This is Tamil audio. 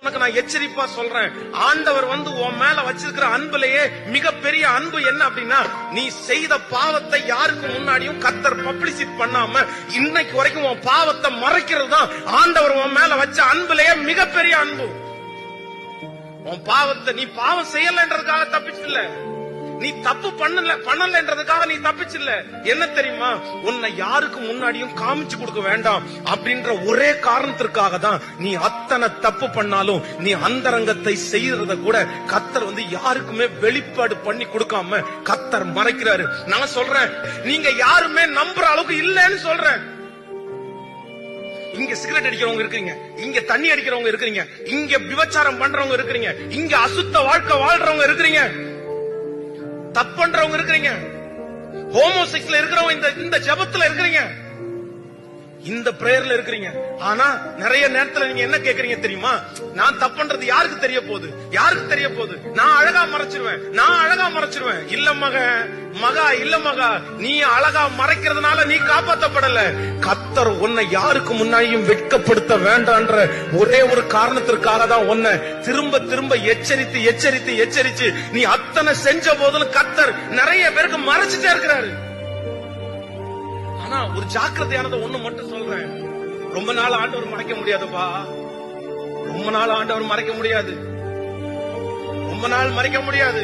நான் எச்சரிப்பா சொல்றேன், ஆண்டவர் உன் மேல வச்சிருக்கிற அன்புலயே மிகப்பெரிய அன்பு என்ன அப்படின்னா, நீ செய்த பாவத்தை யாருக்கு முன்னாடியும் கர்த்தர் பப்ளிசிட் பண்ணாம இன்னைக்கு வரைக்கும் உன் பாவத்தை மறைக்கிறது தான் ஆண்டவர் உன் மேல வச்ச அன்புலயே மிகப்பெரிய அன்பு. உன் பாவத்தை நீ பாவம் செய்யலன்றதுக்காக தப்பிச்சில்ல, நீ தப்பு பண்ணலன்றதுக்காக நீ தப்பிச்சில்ல. என்ன தெரியுமா, உன்னை யாருக்கு முன்னாடியும் காமிச்சு கொடுக்க வேண்டாம் அப்படின்ற ஒரே காரணத்திற்காக தான் நீ அத்தனை தப்பு பண்ணாலும் நீ அந்தரங்கத்தை செய்யறத கூட கர்த்தர் யாருக்குமே வெளிப்பாடு பண்ணி கொடுக்காம கர்த்தர் மறைக்கிறாரு. நான் சொல்றேன், நீங்க யாருமே நம்புற அளவுக்கு இல்லன்னு சொல்றேன். இங்க சிகரெட் அடிக்கிறவங்க இருக்கீங்க, இங்க தண்ணி அடிக்கிறவங்க இருக்கீங்க, இங்க விபச்சாரம் பண்றவங்க இருக்கீங்க, இங்க அசுத்த வாழ்க்கை வாழ்றவங்க இருக்கீங்க, தப்புன்றவங்க இருக்கிறீங்க, ஹோமோசெக்ஸ்ல இருக்கிறவங்க இந்த ஜெபத்துல இருக்கிறீங்க, இந்த பிரேயர்ல இருக்கிறீங்க. ஆனா நிறைய நேரத்துல நீங்க என்ன கேக்குறீங்க தெரியுமா, நான் தப்புன்றது யாருக்கு தெரிய போகுது, யாருக்கு தெரிய போகுது, நான் அழகா மறைச்சிருவேன். இல்ல மகா இல்ல மகா, நீ அழகா மறைக்கிறதுனால நீ காப்பாற்றப்படல. கர்த்தர் உன்னை யாருக்கு முன்னாடியும் வெட்கப்படுத்த வேண்டான்ற ஒரே ஒரு காரணத்திற்காக தான் உன்னை திரும்ப திரும்ப எச்சரித்து நீ அத்தனை செஞ்ச போதும் கர்த்தர் நிறைய பேருக்கு மறைச்சிட்டே இருக்கிறாரு. ஆனா ஒரு ஜாக்கிரதையானதை ஒண்ணு மட்டும் சொல்றேன், ரொம்ப நாள் ஆண்டவர் மறைக்க முடியாதுப்பா, ரொம்ப நாள் ஆண்டவர் மறைக்க முடியாது, ரொம்ப நாள் மறைக்க முடியாது.